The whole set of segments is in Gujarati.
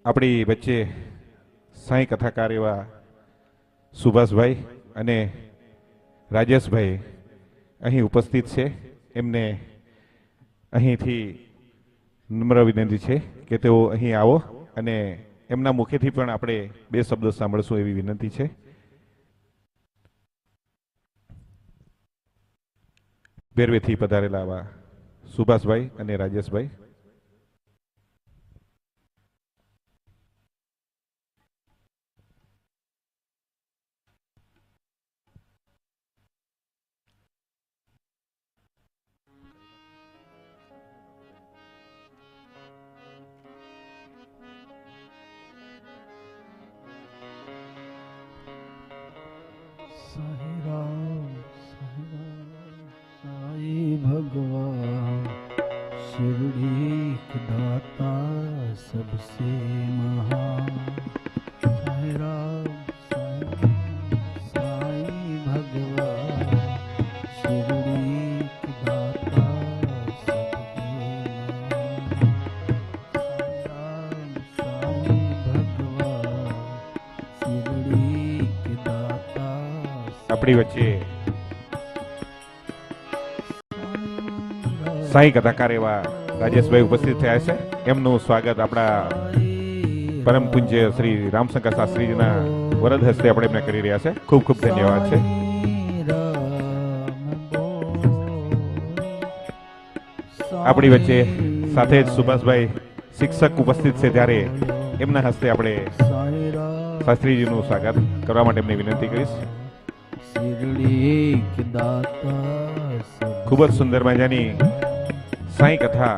આપણી વચ્ચે સાંઈ કથાકાર એવા સુભાષભાઈ અને રાજેશભાઈ અહીં ઉપસ્થિત છે. એમને અહીંથી નમ્ર વિનંતી છે કે તેઓ અહીં આવો અને એમના મુખેથી પણ આપણે બે શબ્દો સાંભળશું એવી વિનંતી છે. બેરવેથી પધારેલા આવા સુભાષભાઈ અને રાજેશભાઈ. साई राम साई भगवान शिरडी दाता सबसे महान साई राम साई भगवान शिरडी दाता सबके महान साई भगवान शिरडी दाता આપણી વચ્ચે સાંઈ કથાકાર એવા રાજેશભાઈ ઉપસ્થિત થયા છે. એમનું સ્વાગત આપણા પરમ પૂજ્ય શ્રી રામશંકર શાસ્ત્રીજીના વરદ હસ્તે આપણે એમને કરી રહ્યા છે. ખૂબ ખૂબ ધન્યવાદ છે. આપણી વચ્ચે સાથે જ સુભાષભાઈ શિક્ષક ઉપસ્થિત છે ત્યારે એમના હસ્તે આપણે શાસ્ત્રીજીનું સ્વાગત કરવા માટે એમની વિનંતી કરીશ. ખૂબ જ સુંદર મજાની સાંઈ કથા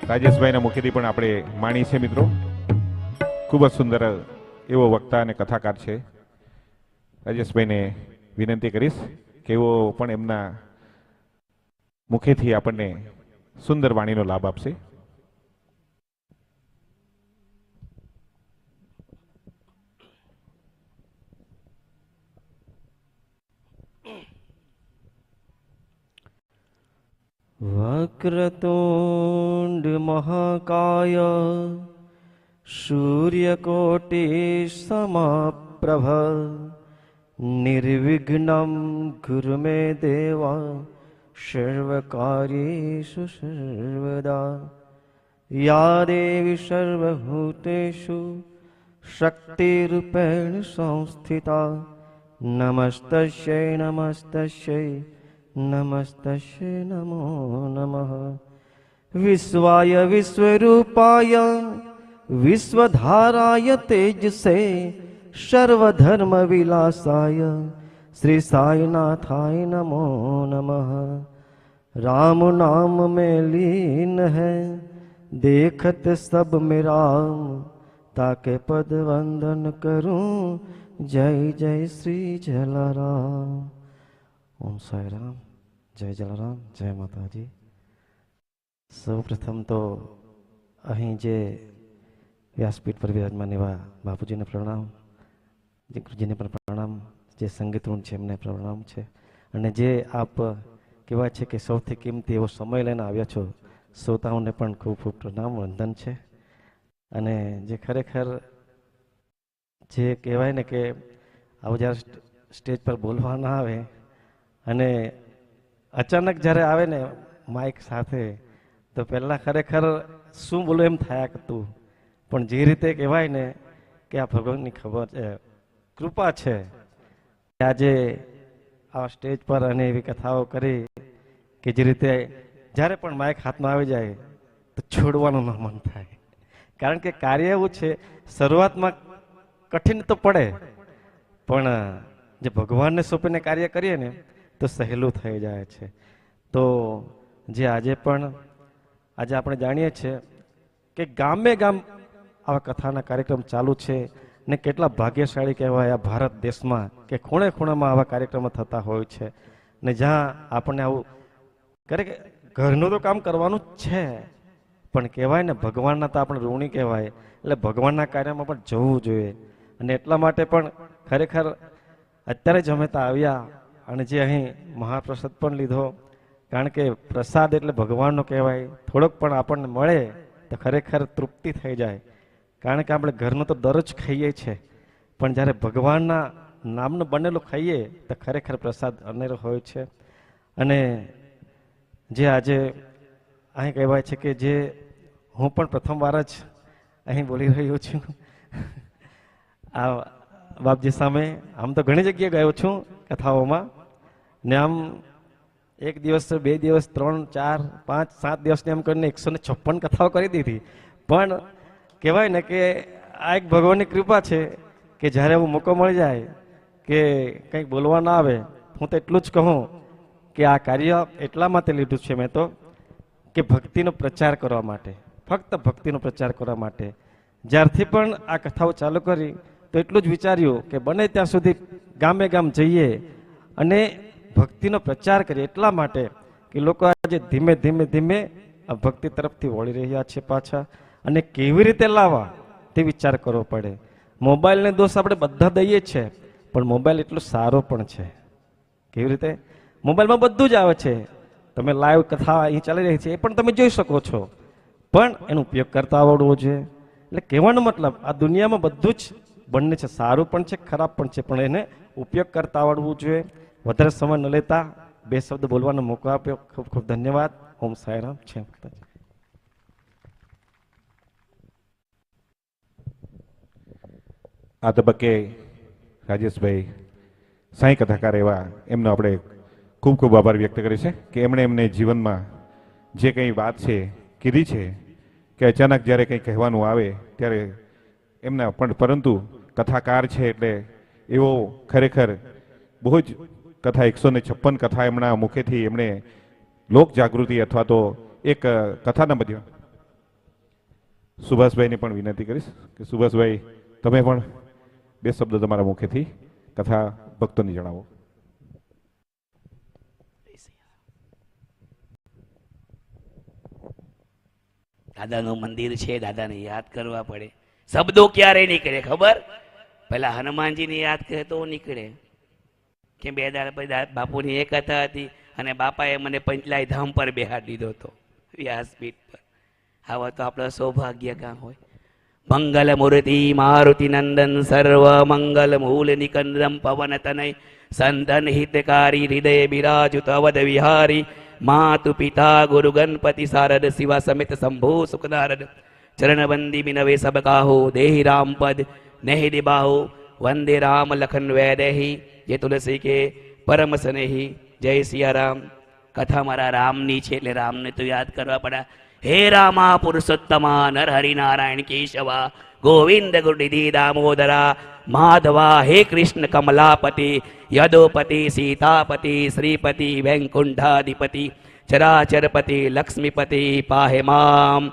રાજેશભાઈના મુખેથી પણ આપણે માણી છે. મિત્રો, ખૂબ જ સુંદર એવો વક્તા અને કથાકાર છે. રાજેશભાઈને વિનંતી કરીશ કે એવો પણ એમના મુખેથી આપણને સુંદર વાણીનો લાભ આપશે. वक्रतुंड महाकाय सूर्यकोटि समप्रभ निर्विघ्नं कुरु मे देवा सर्वकार्येषु सर्वदा या देवी सर्वभूतेषु शक्तिरूपेण संस्थिता नमस्तस्यै नमस्तस्यै नमस्तस्यै नमो नमः विश्वाय विश्वरूपाय विश्वधाराय तेजसे सर्वधर्म विलासाय श्री साईनाथाय नमो नमः राम नाम में लीन है देखत सब मेरा ताके पद वंदन करूं जय जय श्री जलाराम. ओम साई राम, जय जलाराम, जय माताजी. સૌ પ્રથમ તો અહીં જે વ્યાસપીઠ પર વિરાજમાન એવા બાપુજીને પ્રણામ, જે ગુરુજીને પણ પ્રણામ, જે સંગીત ઋણ છે એમને પ્રણામ છે. અને જે આપ કહેવાય છે કે સૌથી કિંમતી એવો સમય લઈને આવ્યા છો, શ્રોતાઓને પણ ખૂબ ખૂબ પ્રણામ વંદન છે. અને જે ખરેખર જે કહેવાય ને કે આવું જ્યારે સ્ટેજ પર બોલવા ના આવે અને અચાનક જ્યારે આવે ને માઇક સાથે, તો પહેલાં ખરેખર શું બોલું એમ થયા કરતું. પણ જે રીતે કહેવાય ને કે આ ભગવાનની ખબર છે, કૃપા છે, આજે આ સ્ટેજ પર અને એવી કથાઓ કરી કે જે રીતે જ્યારે પણ માઇક હાથમાં આવી જાય તો છોડવાનું ન મન થાય. કારણ કે કાર્ય એવું છે, શરૂઆતમાં કઠિન તો પડે, પણ જે ભગવાનને સોંપીને કાર્ય કરીએ ને તો સહેલું થઈ જાય છે. તો જે આજે આપણે જાણીએ છીએ કે ગામે ગામ આવા કથાના કાર્યક્રમ ચાલુ છે ને કેટલા ભાગ્યશાળી કહેવાય આ ભારત દેશમાં કે ખૂણે ખૂણામાં આવા કાર્યક્રમો થતા હોય છે. ને જ્યાં આપણને આવું કરે કે ઘરનું તો કામ કરવાનું જ છે, પણ કહેવાય ને ભગવાનના તો આપણે ઋણી કહેવાય, એટલે ભગવાનના કાર્યમાં પણ જવું જોઈએ. અને એટલા માટે પણ ખરેખર અત્યારે જ અમે તો આવ્યા અને જે અહીં મહાપ્રસાદ પણ લીધો, કારણ કે પ્રસાદ એટલે ભગવાનનો કહેવાય, થોડોક પણ આપણને મળે તો ખરેખર તૃપ્તિ થઈ જાય. કારણ કે આપણે ઘરનું તો દરરોજ ખાઈએ છીએ, પણ જ્યારે ભગવાનના નામનું બનેલું ખાઈએ તો ખરેખર પ્રસાદ અનેરો હોય છે. અને જે આજે અહીં કહેવાય છે કે જે હું પણ પ્રથમવાર જ અહીં બોલી રહ્યો છું આ બાપજી સામે. આમ તો ઘણી જગ્યાએ ગયો છું કથાઓમાં, ને આમ 1 દિવસ 2 દિવસ 3 4 5 7 દિવસની એમ કરીને 156 કથાઓ કરી દીધી. પણ કહેવાય ને કે આ એક ભગવાનની કૃપા છે કે જ્યારે એવું મોકો મળી જાય કે કંઈક બોલવા ના આવે, હું તો એટલું જ કહું કે આ કાર્ય એટલા માટે લીધું છે મેં તો કે ભક્તિનો પ્રચાર કરવા માટે, ફક્ત ભક્તિનો પ્રચાર કરવા માટે. જ્યારથી પણ આ કથાઓ ચાલુ કરી તો એટલું જ વિચાર્યું કે બને ત્યાં સુધી ગામે ગામ જઈએ અને ભક્તિનો પ્રચાર કરીએ, એટલા માટે કે લોકો આજે ધીમે ધીમે ધીમે આ ભક્તિ તરફથી વળી રહ્યા છે પાછા. અને કેવી રીતે લાવવા તે વિચાર કરવો પડે. મોબાઈલને દોષ આપણે બધા દઈએ છીએ, પણ મોબાઈલ એટલો સારો પણ છે. કેવી રીતે? મોબાઈલમાં બધું જ આવે છે. તમે લાઈવ કથા અહીં ચાલી રહી છે એ પણ તમે જોઈ શકો છો, પણ એનો ઉપયોગ કરતા આવડવો જોઈએ. એટલે કહેવાનો મતલબ આ દુનિયામાં બધું જ બંને છે, સારું પણ છે ખરાબ પણ છે, પણ એને ઉપયોગ કરતા આવડવું જોઈએ. વધારે સમય ન લેતા 2 શબ્દ બોલવાનો મોકો આપ્યો, ખૂબ ખૂબ ધન્યવાદ. ઓમ સાંઈરામ. છે આ તબક્કે રાજેશભાઈ સાંઈ કથાકાર એવા એમનો આપણે ખૂબ ખૂબ આભાર વ્યક્ત કરીએ છીએ કે એમણે એમને જીવનમાં જે કંઈ વાત છે કીધી છે કે અચાનક જ્યારે કંઈ કહેવાનું આવે ત્યારે એમના પણ, પરંતુ કથાકાર છે એટલે એવો ખરેખર બહુ જ કથા 156 કથા એમના મુખેથી એમણે લોક જાગૃતિ અથવા તો એક કથાના મધ્ય. સુભાષભાઈને પણ વિનંતી કરીશ કે સુભાષભાઈ તમે પણ 2 શબ્દ તમારા મુખેથી કથા ભક્તોને જણાવો. દાદાનું મંદિર છે, દાદાને યાદ કરવા પડે. શબ્દો ક્યારે નીકળે ખબર? પેલા હનુમાનજીને યાદ કરે તો નીકળે. કે 2 દાડા પછી બાપુની એક કથા હતી અને બાપાએ મને પંચલાઈ ધામ પર બેહાડી દીધો હતો, વ્યાસપીઠ પર. આવા તો આપણો સૌભાગ્ય કાં હોય. મંગલ મૂર્તિ મારુતિ નંદન સર્વ મંગલ મૂલ નિકંદમ પવન તનય સંતન હિતકારી હૃદય બિરાજુત અવધ વિહારી માતુ પિતા ગુરુ ગણપતિ સારદ શિવા સમિત શંભુ સુખનારદ ચરણ બંદી બિનવે સબ કાહો દેહી રામ પદ નહીં દિબાહો વંદે રામ લખન વૈદેહી જે તુલસી કે પરમ સ્નેહી. જય સિયા રામ. કથા મારા રામની છે એટલે રામને તો યાદ કરવા પડે. હે રામા પુરુષોત્તમા નર હરિનારાયણ કેશવા ગોવિંદ ગુરુનિધિ દામોદરા માધવા હે કૃષ્ણ કમલાપતિ યદોપતિ સીતાપતિ શ્રીપતિ વૈકુંઠાધિપતિ ચરાચરપતિ લક્ષ્મીપતિ પાહે મામ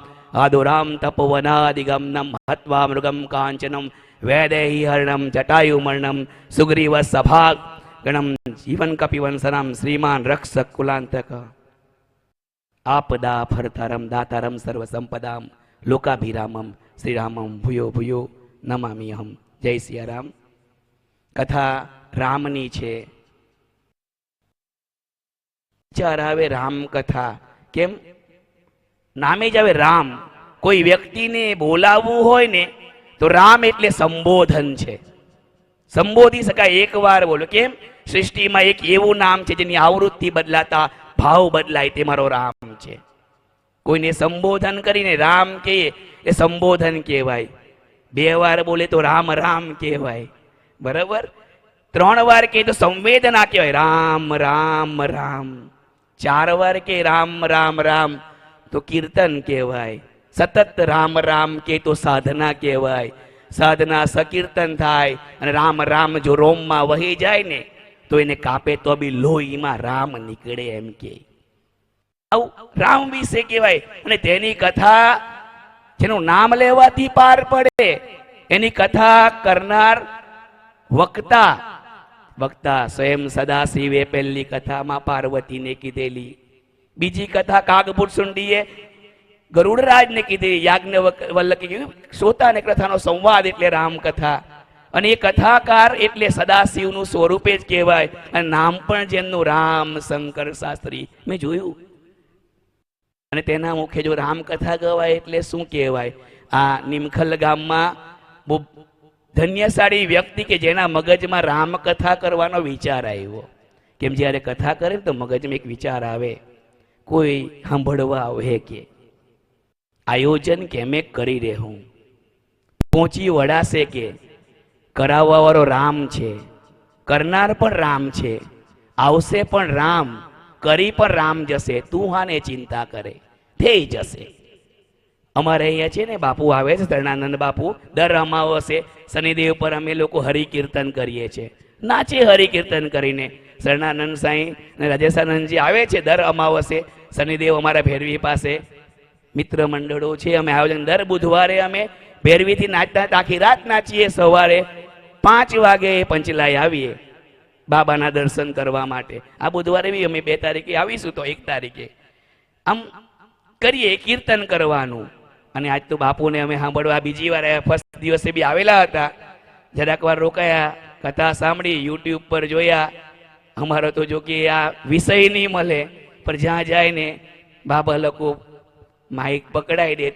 આદુરામ તપોવનાદિગમનમ હત્વા મૃગમ કાંચનમ વૈદેહી હરણમ જટાયુમર્ણમ સુગ્રીવ સભાગ ગણમ જીવન કપિવંસનમ શ્રીમાન રક્ષક કુલાંતક આપદા ફરતારમ દાતારમ સર્વ સંપદામ લોકાભિરામમ શ્રીરામમ ભૂયો ભૂયો નમામિ અહમ. જય સિયારામ. કથા રામની છે. વિચાર આવે રામ કથા કેમ નામે જ આવે રામ. કોઈ વ્યક્તિને બોલાવવું હોય ને તો રામ એટલે સંબોધન છે, સંબોધી શકાય. એક વાર બોલો. કેમ? સૃષ્ટિમાં એક એવું નામ છે જેની આવૃત્તિ બદલાતા ભાવ બદલાય, તે મારો રામ છે. કોઈને સંબોધન કરીને રામ કહીએ એ સંબોધન કહેવાય. 2 વાર બોલે તો રામ રામ કહેવાય, બરાબર? 3 વાર કહે તો સંવેદના કહેવાય, રામ રામ રામ. 4 વાર કે રામ રામ રામ તો કીર્તન કહેવાય. સતત રામ રામ કે તો સાધના કહેવાય. સાધના સકીર્તન થાય અને રામ રામ જો રોમમાં વહી જાય ને તો એને કાપે તો બી લોહીમાં રામ નીકળે એમ કે આવું રામ વિશે કહેવાય. અને તેની કથા જેનું નામ લેવાથી પાર પડે એની કથા કરનાર વક્તા વક્તા સ્વયં સદાશિવે પહેલી કથામાં પાર્વતીને કીધેલી. બીજી કથા કાગભૂષુંડીએ ગરુડરાજને કીધી. યાજ્ઞવલ્ક્ય કીધું શ્રોતાને કથાનો સંવાદ એટલે રામ કથા. અને એ કથાકાર એટલે સદાશિવનું સ્વરૂપે જ કહેવાય. અને નામ પણ જેમનું રામ શંકર શાસ્ત્રી મેં જોયું. અને તેના મુખે જો રામકથા ગવાય એટલે શું કહેવાય? આ નિમખલ ગામમાં બહુ ધન્યશાળી વ્યક્તિ કે જેના મગજમાં રામકથા કરવાનો વિચાર આવ્યો. કેમ જ્યારે કથા કરે ને તો મગજમાં એક વિચાર આવે, કોઈ સાંભળવા આવે કે આયોજન કેમે કરી રહેવું, પહોંચી વળાશે કે કરાવવા વાળો રામ છે, કરનાર પણ રામ છે, આવશે પણ રામ, કરી પણ રામ જશે, તું હાને ચિંતા કરે, થઈ જશે. અમારે અહીંયા છે ને બાપુ આવે છે, શરણાનંદ બાપુ, દર અમાવસે શનિદેવ પર અમે લોકો હરિકીર્તન કરીએ છીએ. નાચે હરિકીર્તન કરીને શરણાનંદ સાંઈ અને રાજેશાનંદજી આવે છે દર અમાવસે શનિદેવ અમારા ભેરવી પાસે. મિત્ર મંડળો છે, અમે આયોજન દર બુધવારે અમે ભેરવીથી નાચતા આખી રાત નાચીએ. સવારે 5 વાગે પંચલાઈ આવીએ બાબાના દર્શન કરવા માટે. આ બુધવારે બી અમે 2 તારીખે આવીશું, તો 1 તારીખે આમ કરીએ કીર્તન કરવાનું. અને આજ તો બાપુને અમે સાંભળવા બીજી વાર ફર્સ્ટ દિવસે બી આવેલા હતા, જરાક વાર રોકાયા, કથા સાંભળી, યુટ્યુબ પર જોયા. અમારો તો જો કે આ વિષય નહીં મળે, પણ જ્યાં જાય ને બાબા લોકો માઇક પકડાઈ દે.